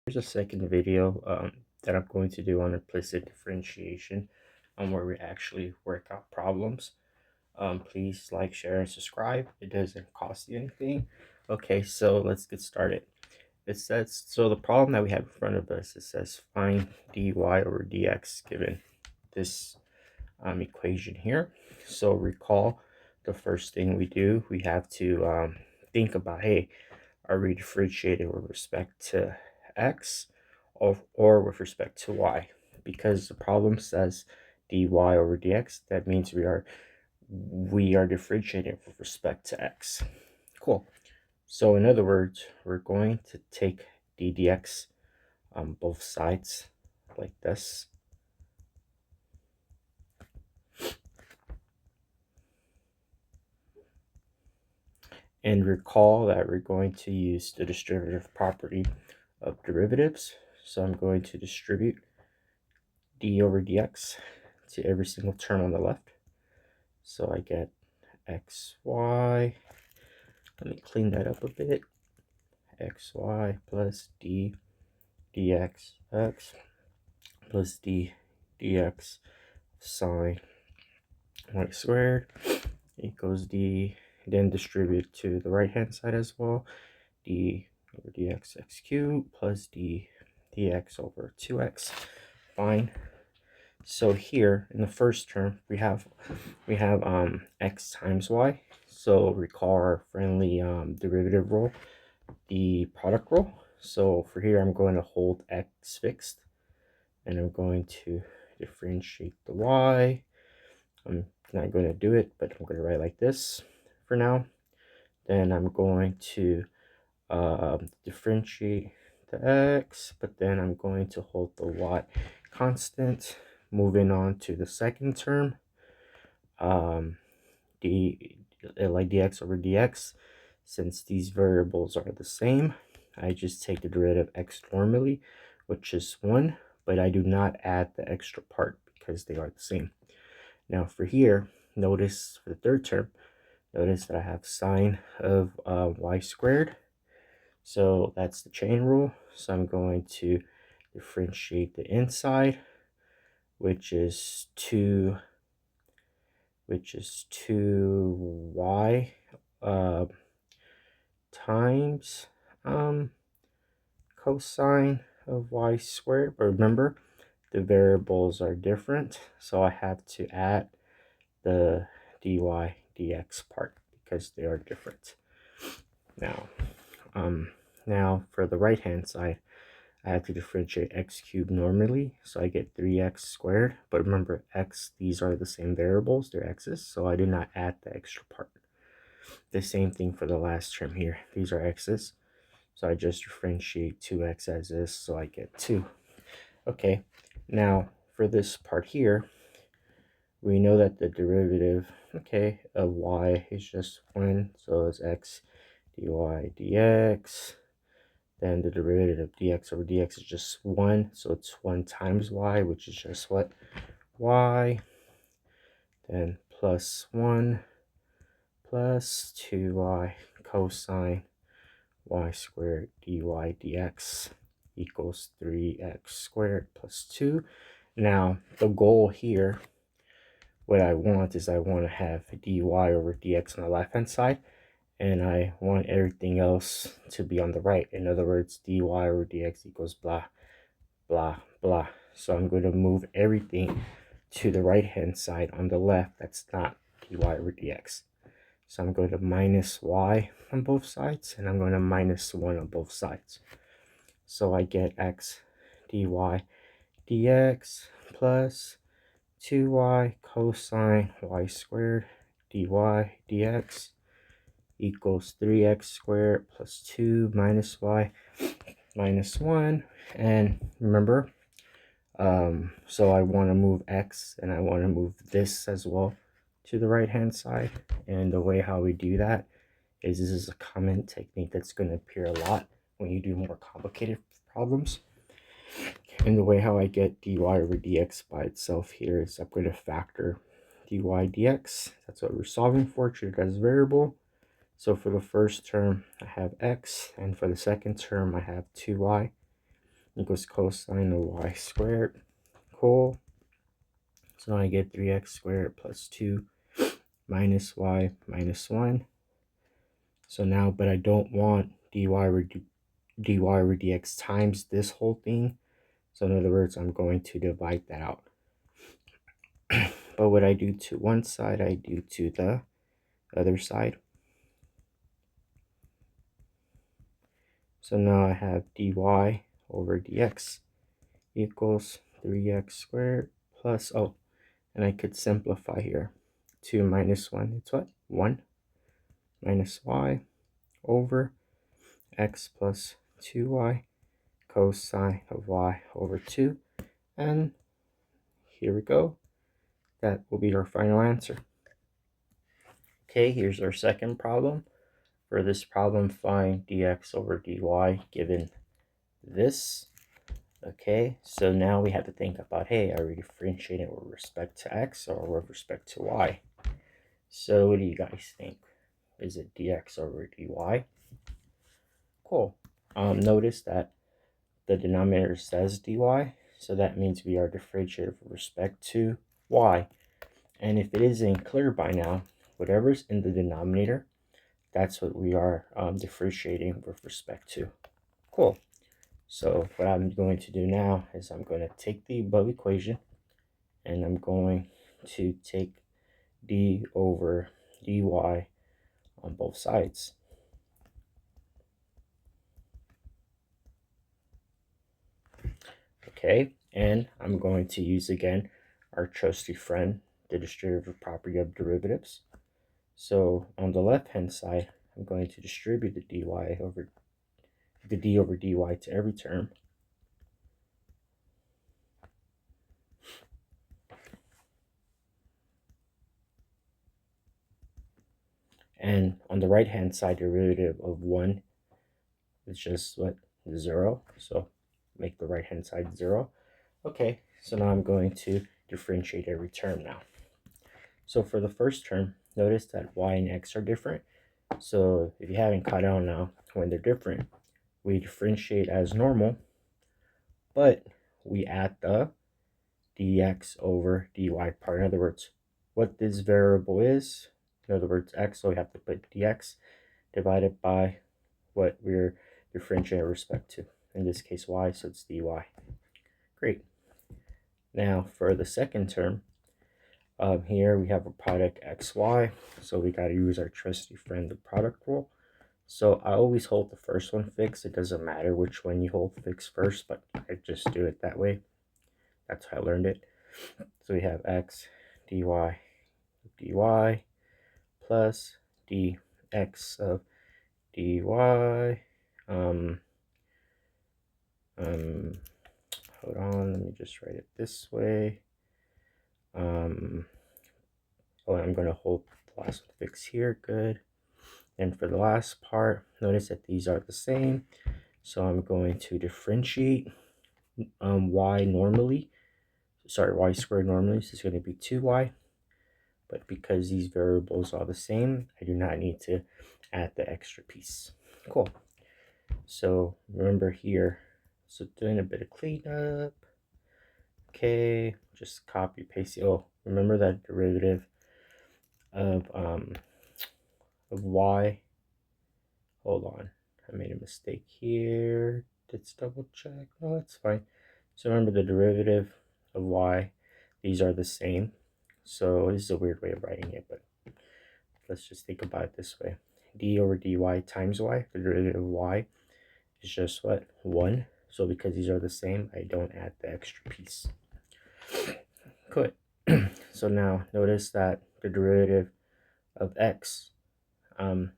Here's a second video that I'm going to do on implicit differentiation, where we actually work out problems. Please like, share, and subscribe. It doesn't cost you anything. Okay, so let's get started. It says, so the problem that we have in front of us, it says find dy over dx given this equation here. So recall the first thing we do, we have to think about, hey, are we differentiating with respect to x or with respect to y? Because the problem says dy over dx, that means we are differentiating with respect to x. Cool. So in other words, we're going to take d dx on both sides like this. And recall that we're going to use the distributive property of derivatives. So I'm going to distribute d over dx to every single term on the left. So I get xy, let me clean that up a bit, xy plus d dx x plus d dx sine y squared equals d, then distribute to the right hand side as well, d over dx x cubed plus d dx over 2x. Fine. So here in the first term we have x times y. So recall our friendly derivative rule, the product rule. So for here I'm going to hold x fixed and I'm going to differentiate the y. I'm not going to do it, but I'm going to write like this for now. Then I'm going to differentiate the x, but then I'm going to hold the y constant. Moving on to the second term, like dx over dx, since these variables are the same, I just take the derivative x normally, which is 1, but I do not add the extra part because they are the same. Now for here, notice for the third term, notice that I have sine of y squared. So that's the chain rule. So I'm going to differentiate the inside, which is 2y times cosine of y squared. But remember, the variables are different, so I have to add the dy dx part because they are different. Now for the right hand side, I have to differentiate x cubed normally, so I get 3x squared. But remember, x, these are the same variables, they're x's, so I do not add the extra part. The same thing for the last term here, these are x's, so I just differentiate 2x as is, so I get 2. Okay, now for this part here, we know that the derivative, okay, of y is just 1, so it's x dy dx. Then the derivative of dx over dx is just 1, so it's 1 times y, which is just what? Y. Then plus 1 plus 2y cosine y squared dy dx equals 3x squared plus 2. Now the goal here, what I want is I want to have dy over dx on the left hand side, and I want everything else to be on the right. In other words, dy over dx equals blah, blah, blah. So I'm going to move everything to the right hand side on the left that's not dy over dx. So I'm going to minus y on both sides, and I'm going to minus 1 on both sides. So I get x dy dx plus 2y cosine y squared dy dx equals 3x squared plus 2 minus y minus 1. And remember, so I want to move x and I want to move this as well to the right hand side. And the way how we do that is, this is a common technique that's going to appear a lot when you do more complicated problems. And the way how I get dy over dx by itself here is I'm going to factor dy dx. That's what we're solving for, treat it as a variable. So for the first term I have x, and for the second term I have 2y. equals cosine of y squared. Cool. So now I get 3x squared plus 2 minus y minus 1. So now, but I don't want dy over dx times this whole thing. So in other words, I'm going to divide that out. But what I do to one side, I do to the other side. So now I have dy over dx equals 3x squared plus, oh, and I could simplify here. 2 minus 1, it's what? 1 minus y over x plus 2y cosine of y over 2. And here we go. That will be our final answer. Okay, here's our second problem. For this problem, find dx over dy given this. Okay, so now we have to think about, hey, are we differentiating with respect to x or with respect to y? So what do you guys think? Is it dx over dy? Cool. Notice that the denominator says dy, so that means we are differentiating with respect to y. And if it isn't clear by now, whatever's in the denominator, that's what we are differentiating with respect to. Cool. So what I'm going to do now is I'm going to take the above equation and I'm going to take d over dy on both sides. Okay, and I'm going to use again our trusty friend, the distributive property of derivatives. So on the left hand side, I'm going to distribute the d over dy to every term. And on the right hand side, derivative of 1 is just what? 0. So make the right hand side 0. Okay, so now I'm going to differentiate every term now. So for the first term, notice that y and x are different. So if you haven't caught on now, when they're different, we differentiate as normal, but we add the dx over dy part. In other words, what this variable is, in other words, x, so we have to put dx divided by what we're differentiating with respect to. In this case, y, so it's dy. Great. Now for the second term, here we have a product xy, so we got to use our trusty friend, the product rule. So I always hold the first one fixed. It doesn't matter which one you hold fixed first, but I just do it that way. That's how I learned it. So we have x dy plus dx of dy. Hold on, let me just write it this way. Oh, I'm going to hold the last one fixed here. Good. And for the last part, notice that these are the same. So I'm going to differentiate y normally. Sorry, y squared normally. So it's going to be 2y. But because these variables are the same, I do not need to add the extra piece. Cool. So remember here, so doing a bit of cleanup. Okay, just copy paste. Oh, remember that derivative of y. Hold on, I made a mistake here. Let's double check. No, it's fine. So remember the derivative of y. These are the same. So this is a weird way of writing it, but let's just think about it this way. D over dy times y, the derivative of y is just what? 1. So because these are the same, I don't add the extra piece. Good. So now notice that the derivative of x, I'm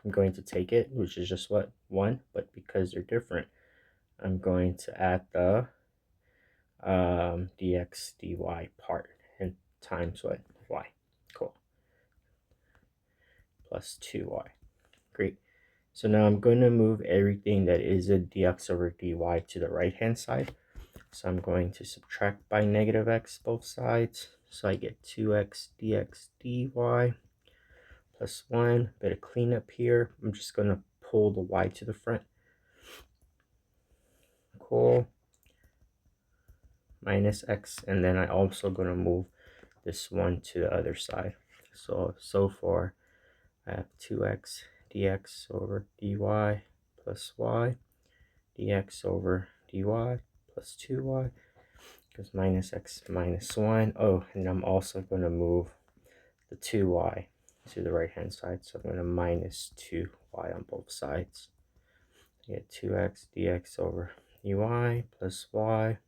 going to take it, which is just what? 1, but because they're different, I'm going to add the dx dy part and times what? Y. Cool. Plus 2y. Great. So now I'm going to move everything that is a dx over dy to the right hand side. So I'm going to subtract by negative x both sides. So I get 2x dx dy plus 1. Bit of cleanup here. I'm just going to pull the y to the front. Cool. minus x, and then I'm also going to move this one to the other side. So far I have 2x dx over dy plus y, dx over dy plus 2y, because minus x minus 1. Oh, and I'm also going to move the 2y to the right hand side, so I'm going to minus 2y on both sides. I get 2x dx over dy plus y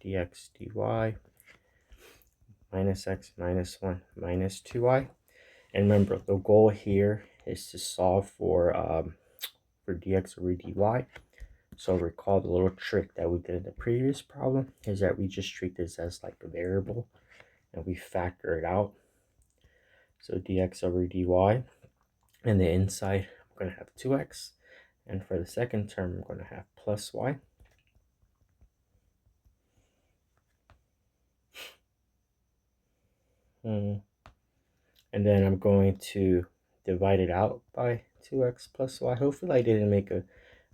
dx dy minus x minus 1 minus 2y. And remember, the goal here is to solve for dx over dy. So recall the little trick that we did in the previous problem is that we just treat this as like a variable and we factor it out. So dx over dy, and the inside I'm going to have 2x, and for the second term I'm going to have plus y. And then I'm going to divide it out by 2x plus y. Hopefully I didn't make a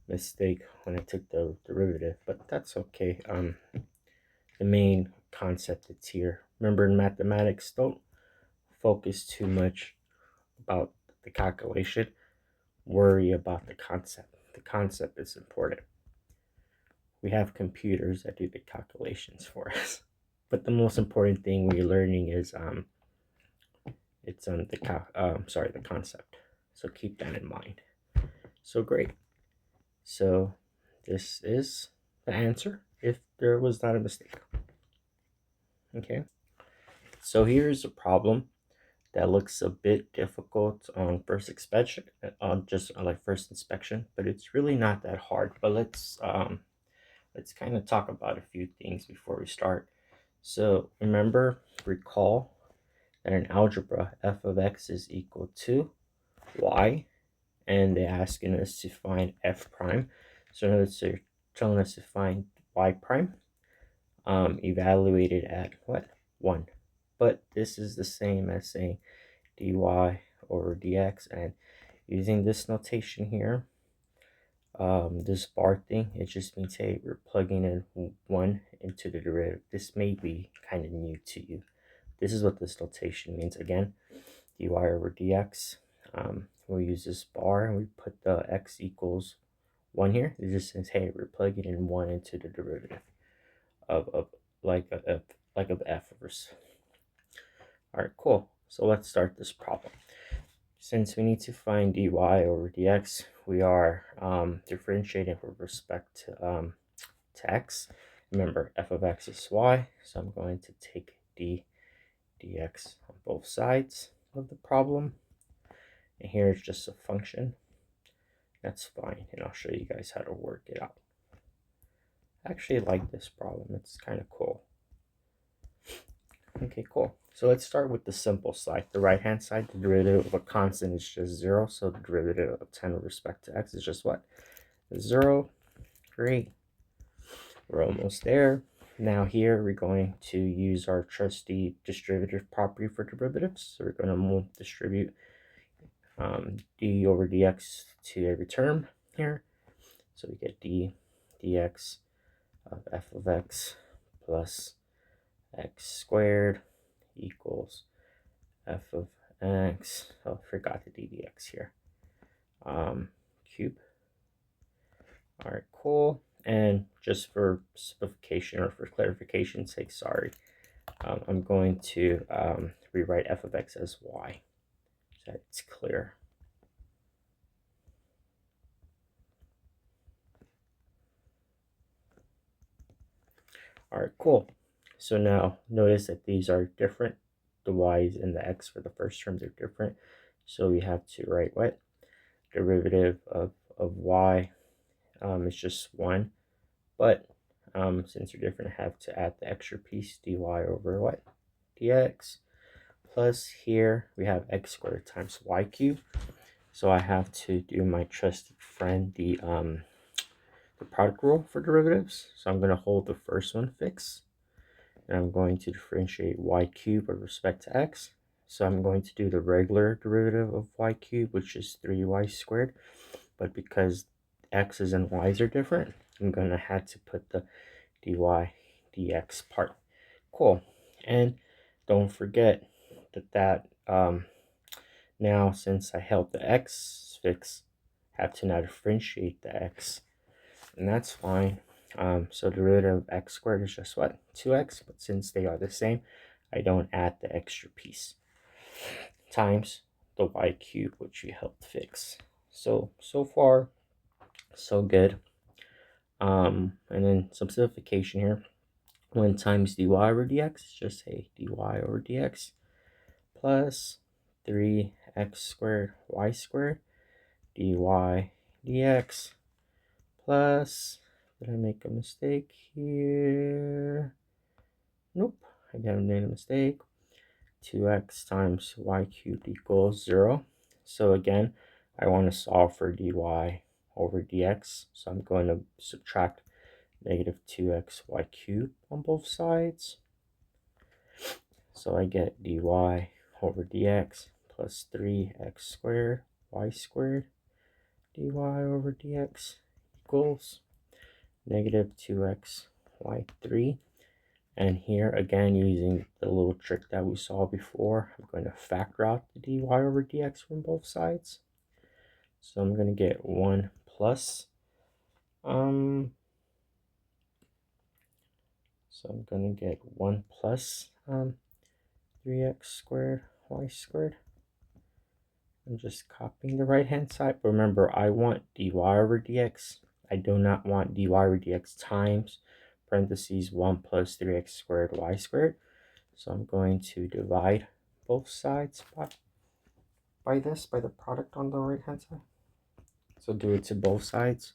mistake when I took the derivative, but that's okay. The main concept is here. Remember, in mathematics, don't focus too much about the calculation. Worry about the concept. The concept is important. We have computers that do the calculations for us, but the most important thing we're learning is the concept. So keep that in mind. So great. So this is the answer if there was not a mistake. Okay. So here's a problem that looks a bit difficult on first inspection, first inspection, but it's really not that hard. But let's kind of talk about a few things before we start. So recall that in algebra, f of x is equal to y, and they're asking us to find f prime. So in other words, they're telling us to find y prime, evaluated at what? 1. But this is the same as saying dy over dx, and using this notation here, this bar thing, it just means, hey, we're plugging in 1 into the derivative. This may be kind of new to you. This is what this notation means. Again, dy over dx, we'll use this bar and we put the x equals 1 here. It just says, hey, we're plugging in 1 into the derivative of f over. All right, cool. So let's start this problem. Since we need to find dy over dx, we are differentiating with respect to x. Remember, f of x is y, so I'm going to take dx on both sides of the problem. And here it's just a function. That's fine, and I'll show you guys how to work it out. I actually like this problem. It's kind of cool. Okay, cool. So let's start with the simple side. The right-hand side, the derivative of a constant is just 0. So the derivative of 10 with respect to x is just what? 0. Great. We're almost there. Now here we're going to use our trusty distributive property for derivatives. So we're going to distribute d over dx to every term here. So we get dx of f of x plus x squared equals f of x, oh, I forgot the ddx here, cube. All right, cool. And just for simplification or for clarification's sake, sorry, I'm going to rewrite f of x as y so that it's clear. All right, cool. So now notice that these are different. The y's and the x for the first terms are different. So we have to write what? Derivative of y is just 1. But since they're different, I have to add the extra piece, dy over what? Dx. Plus here we have x squared times y cubed. So I have to do my trusted friend, the product rule for derivatives. So I'm going to hold the first one fixed, and I'm going to differentiate y cubed with respect to x. So I'm going to do the regular derivative of y cubed, which is 3y squared. But because x's and y's are different, I'm going to have to put the dy dx part. Cool. And don't forget that now since I held the x fix, I have to now differentiate the x, and that's fine. So the derivative of x squared is just what? 2x, but since they are the same, I don't add the extra piece, times the y cubed, which we helped fix. So far, so good. And then some simplification here. 1 times dy over dx, just say dy over dx, plus 3x squared y squared dy dx, plus, did I make a mistake here? Nope, I didn't make a mistake. 2x times y cubed equals 0. So again, I want to solve for dy over dx. So I'm going to subtract negative 2x y cubed on both sides. So I get dy over dx plus 3x squared y squared dy over dx equals negative 2x y3. And here again, using the little trick that we saw before, I'm going to factor out the dy over dx from both sides. So I'm going to get 1 plus, so I'm going to get 1 plus 3x squared y squared. I'm just copying the right hand side, but remember, I want dy over dx. I do not want dy over dx times parentheses 1 plus 3x squared y squared. So I'm going to divide both sides by the product on the right hand side. So do it to both sides.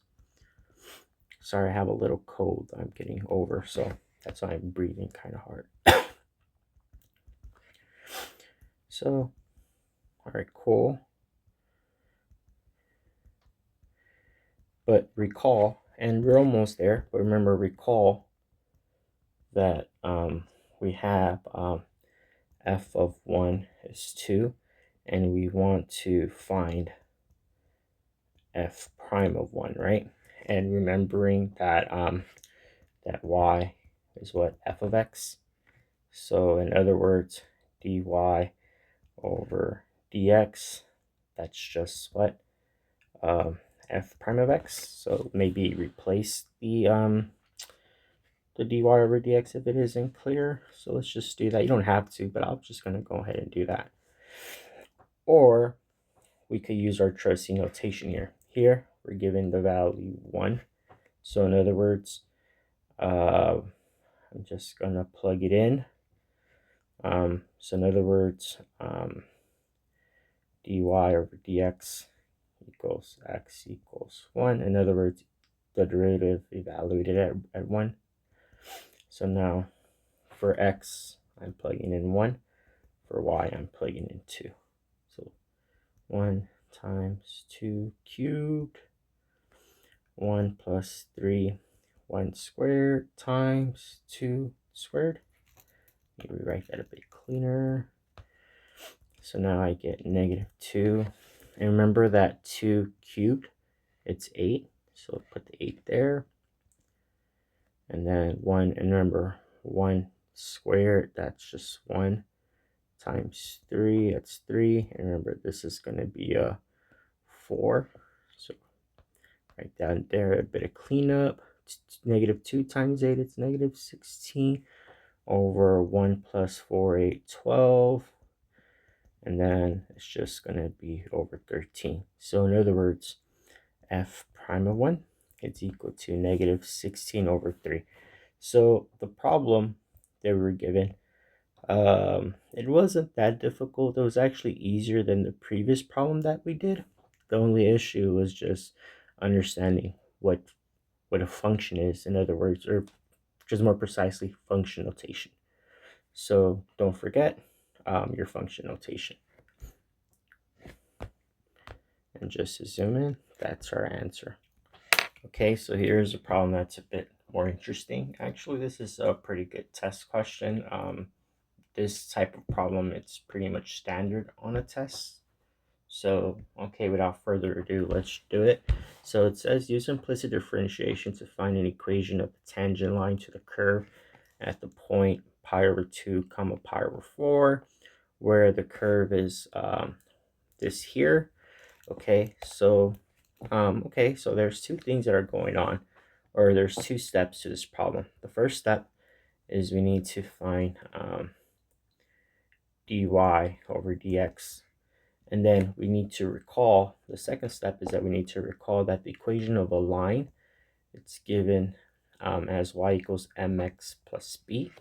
Sorry, I have a little cold I'm getting over, so that's why I'm breathing kind of hard. So, all right, cool. But recall, and we're almost there, but remember, recall that we have f of 1 is 2, and we want to find f prime of 1, right? And remembering that that y is what? F of x. So in other words, dy over dx, that's just what? F prime of x. So maybe replace the dy over dx if it isn't clear. So let's just do that. You don't have to, but I'm just going to go ahead and do that. Or we could use our trusty notation here. Here, we're given the value 1. So in other words, I'm just going to plug it in. So in other words, dy over dx equals x equals 1. In other words, the derivative evaluated at 1. So now for x, I'm plugging in 1. For y, I'm plugging in 2. So 1 times 2 cubed, 1 plus 3, 1 squared times 2 squared. Let me rewrite that a bit cleaner. So now I get negative 2. And remember that 2 cubed, it's 8. So put the 8 there. And then 1, and remember 1 squared, that's just 1 times 3, that's 3. And remember, this is going to be a 4. So write down there a bit of cleanup. Negative 2 times 8, it's negative 16 over 1 plus 4, 8, 12. And then it's just going to be over 13. So in other words, f prime of 1 is equal to negative 16 over 3. So the problem that we were given, it wasn't that difficult. It was actually easier than the previous problem that we did. The only issue was just understanding what a function is, in other words, or just more precisely, function notation. So don't forget your function notation. And just to zoom in, that's our answer. Okay, so here's a problem that's a bit more interesting. Actually, this is a pretty good test question. This type of problem, it's pretty much standard on a test. So, okay, without further ado, let's do it. So it says use implicit differentiation to find an equation of the tangent line to the curve at the point pi over 2 comma pi over 4, where the curve is this here. Okay, so so there's two things that are going on, or there's two steps to this problem. The first step is we need to find dy over dx. And then we need to recall, the second step is that we need to recall that the equation of a line, it's given as y equals mx plus b.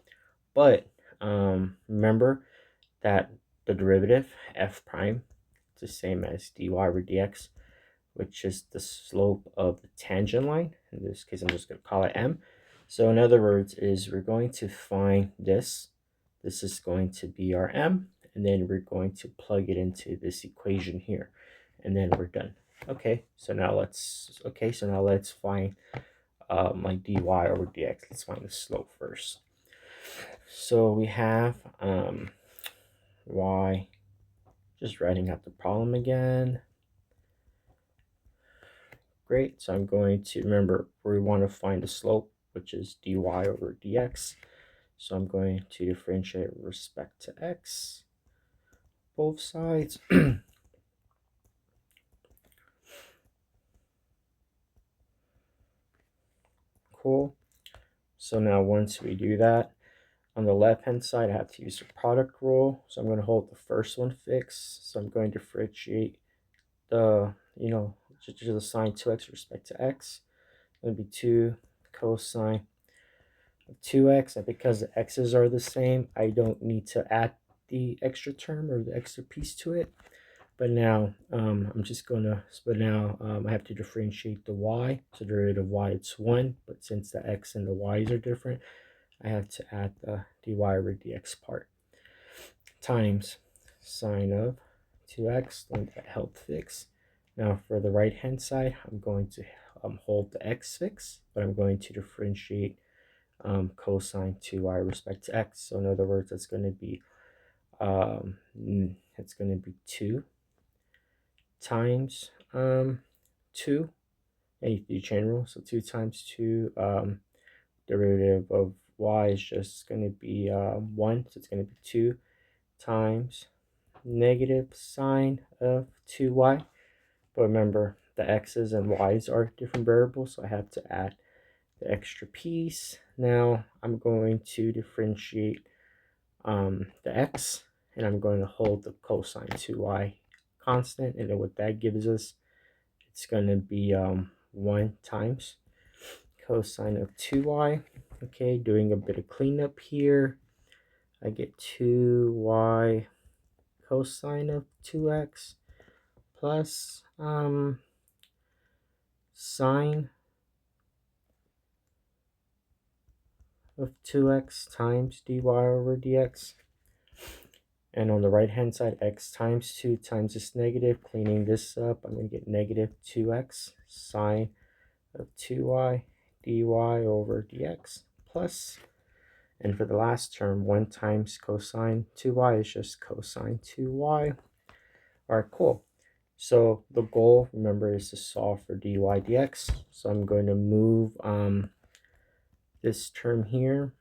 But remember that the derivative f prime is the same as dy over dx, which is the slope of the tangent line. In this case, I'm just going to call it m. So in other words, is we're going to find this. This is going to be our m, and then we're going to plug it into this equation here, and then we're done. Okay, so now let's find my dy over dx. Let's find the slope first. So we have y, just writing out the problem again. Great, so I'm going to, remember, we want to find the slope, which is dy over dx. So I'm going to differentiate with respect to x, both sides. Cool. So now once we do that, on the left hand side I have to use the product rule. So I'm going to hold the first one fixed. So I'm going to differentiate the, just the sine 2x with respect to x. It's going to be 2 cosine of 2x. And because the x's are the same, I don't need to add the extra term or the extra piece to it. But now I have to differentiate the y. So derivative of y, it's 1, but since the x and the y's are different, I have to add the dy over dx part times sine of 2x, let that help fix. Now for the right hand side, I'm going to hold the x fixed, but I'm going to differentiate cosine 2y with respect to x. So in other words, it's going to be 2 times 2, and you do chain rule, so 2 times 2, derivative of y is just going to be 1, so it's going to be 2 times negative sine of 2y. But remember, the x's and y's are different variables, so I have to add the extra piece. Now I'm going to differentiate the x, and I'm going to hold the cosine 2y constant, and then what that gives us, it's going to be 1 times cosine of 2y. Okay, doing a bit of cleanup here, I get 2y cosine of 2x plus sine of 2x times dy over dx. And on the right hand side, x times 2 times this negative, cleaning this up, I'm going to get negative 2x sine of 2y dy over dx plus, and for the last term, 1 times cosine 2y is just cosine 2y. All right, cool. So the goal, remember, is to solve for dy dx. So I'm going to move this term here,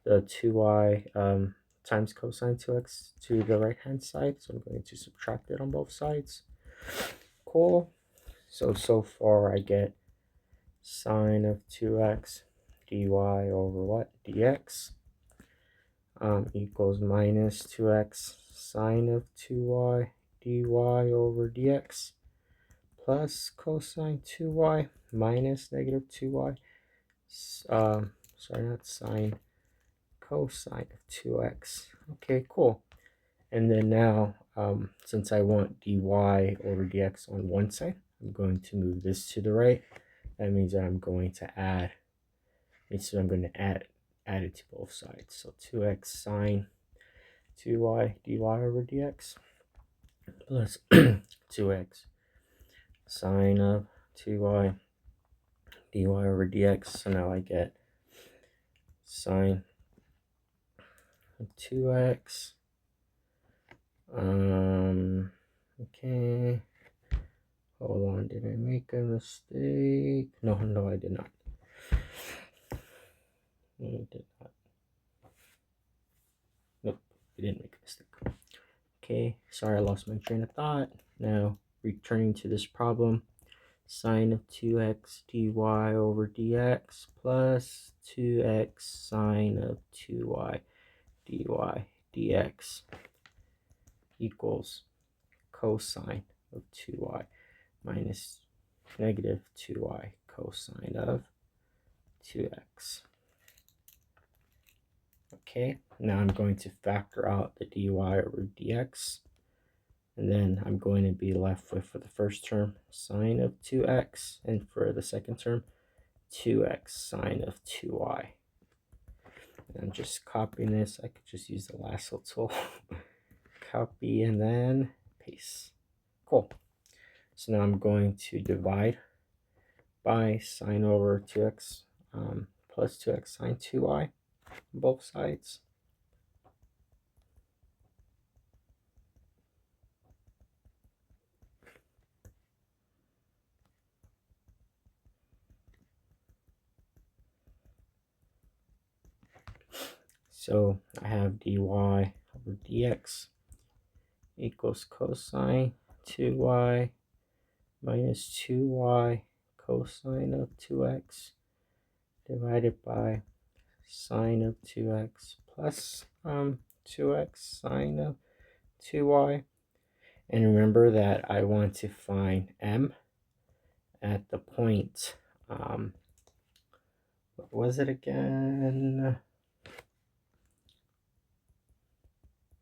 the 2y times cosine 2x, to the right hand side. So I'm going to subtract it on both sides. Cool. So far I get sine of 2x dy over what? Dx equals minus 2x sine of 2y dy over dx plus cosine 2y minus negative 2y. Sorry, not sine, cosine of 2x. Okay, cool. And then now, since I want dy over dx on one side, I'm going to move this to the right. That means that I'm going to add it to both sides. So 2x sine 2y dy over dx plus 2x sine of 2y dy over dx. So now I get sine of 2x. Okay. Hold on, did I make a mistake? No, I did not. it did not. Nope, it didn't make a mistake. Okay, sorry I lost my train of thought. Now, returning to this problem, sine of 2x dy over dx plus 2x sine of 2y dy dx equals cosine of 2y minus negative 2y cosine of 2x. Okay, now I'm going to factor out the dy over dx, and then I'm going to be left with, for the first term, sine of 2x, and for the second term, 2x sine of 2y. And I'm just copying this. I could just use the lasso tool. Copy and then paste. Cool. So now I'm going to divide by sine over 2x plus 2x sine 2y on both sides. So I have dy over dx equals cosine 2y minus 2y cosine of 2x divided by sine of 2x plus 2x sine of 2y. And remember that I want to find m at the point, what was it again?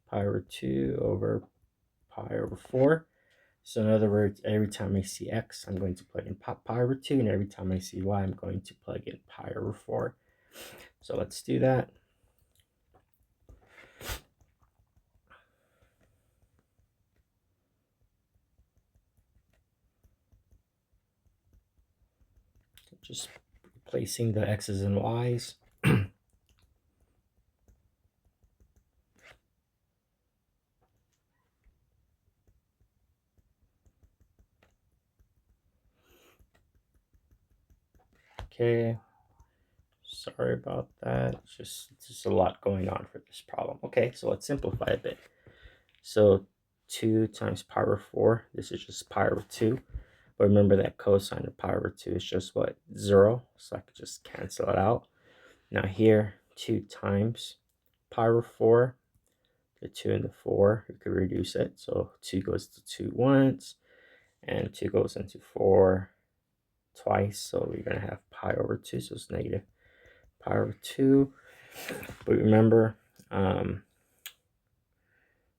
Pi over 2 over pi over 4. So in other words, every time I see x, I'm going to plug in pi over 2, and every time I see y, I'm going to plug in pi over 4. So let's do that. Just replacing the x's and y's. Okay, sorry about that. It's just a lot going on for this problem. Okay, so let's simplify a bit. So 2 times pi over 4, this is just pi over 2. But remember that cosine of pi over 2 is just what? 0. So I could just cancel it out. Now here, 2 times pi over 4, the 2 and the 4, you could reduce it. So 2 goes to 2 once, and 2 goes into 4 twice. So we're going to have pi over 2, so it's negative pi over 2. But remember,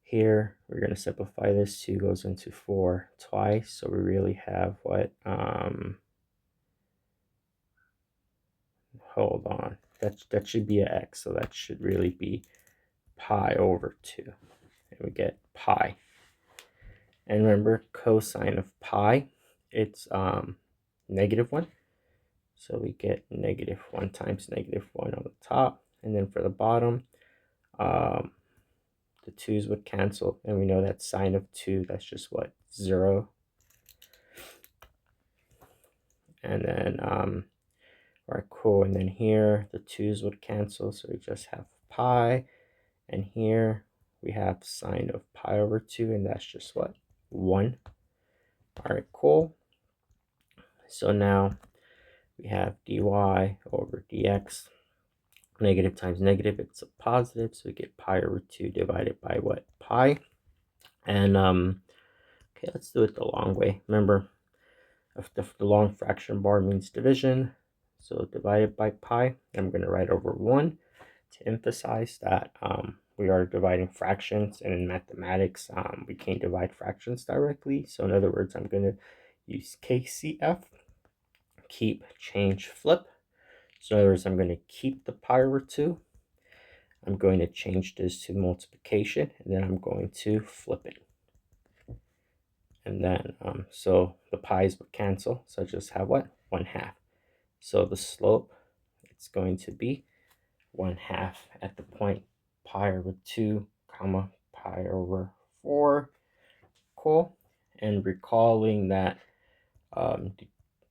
here we're going to simplify this. 2 goes into 4 twice, so we really have what? Hold on, that should be an x, so that should really be pi over 2, and we get pi. And remember, cosine of pi, it's -1, so we get -1 times -1 on the top, and then for the bottom, the 2's would cancel, and we know that sine of 2, that's just what? 0. And then all right, cool. And then here the 2's would cancel, so we just have pi, and here we have sine of pi over 2, and that's just what? 1. All right, cool. So now we have dy over dx. Negative times negative, it's a positive, so we get pi over 2 divided by what? Pi. And okay, let's do it the long way. Remember, if the long fraction bar means division, so divided by pi. I'm going to write over 1 to emphasize that we are dividing fractions, and in mathematics we can't divide fractions directly. So in other words, I'm going to use KCF, keep, change, flip. So in other words, I'm going to keep the pi over 2. I'm going to change this to multiplication, and then I'm going to flip it. And then, so the pi's would cancel, so I just have what? 1/2. So the slope, it's going to be 1/2 at the point pi over 2, comma, pi over 4. Cool. And recalling that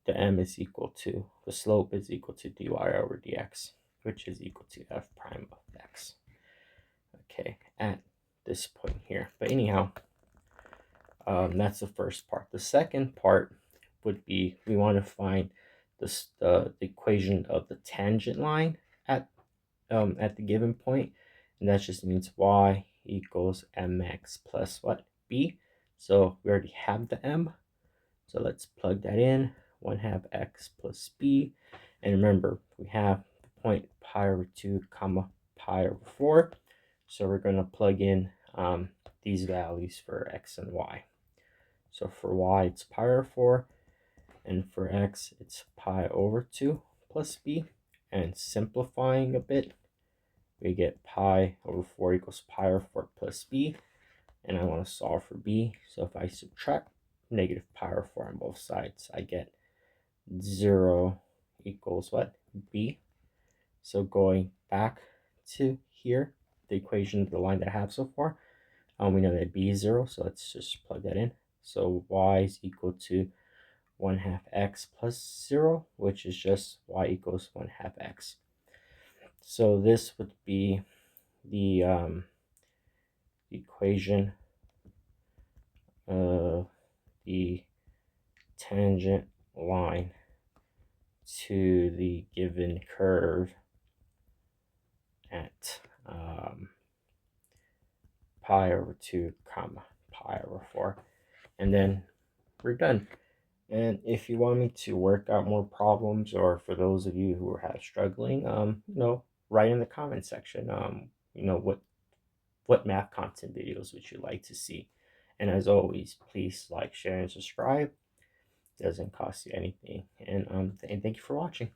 the m is equal to, the slope is equal to dy over dx. which is equal to f prime of x. Okay, at this point here. But anyhow, that's the first part. The second part would be we want to find the equation of the tangent line at the given point, and that just means y equals mx plus what, b. So we already have the m, so let's plug that in. 1/2 x plus b, and remember we have the point pi over 2 comma pi over 4, so we're going to plug in these values for x and y. So for y it's pi over 4, and for x it's pi over 2 plus b. And simplifying a bit, we get pi over 4 equals pi over 4 plus b, and I want to solve for b. So if I subtract negative pi over 4 on both sides, I get 0 equals what, b. So going back to here, the equation of the line that I have so far, we know that b is 0, so let's just plug that in. So y is equal to 1/2 x plus 0, which is just y equals 1/2 x. So this would be the equation of the tangent line to the given curve at pi over 2 comma pi over 4, and then we're done. And if you want me to work out more problems, or for those of you who are struggling, write in the comment section, what math content videos would you like to see. And as always, please like, share, and subscribe. It doesn't cost you anything. And thank you for watching.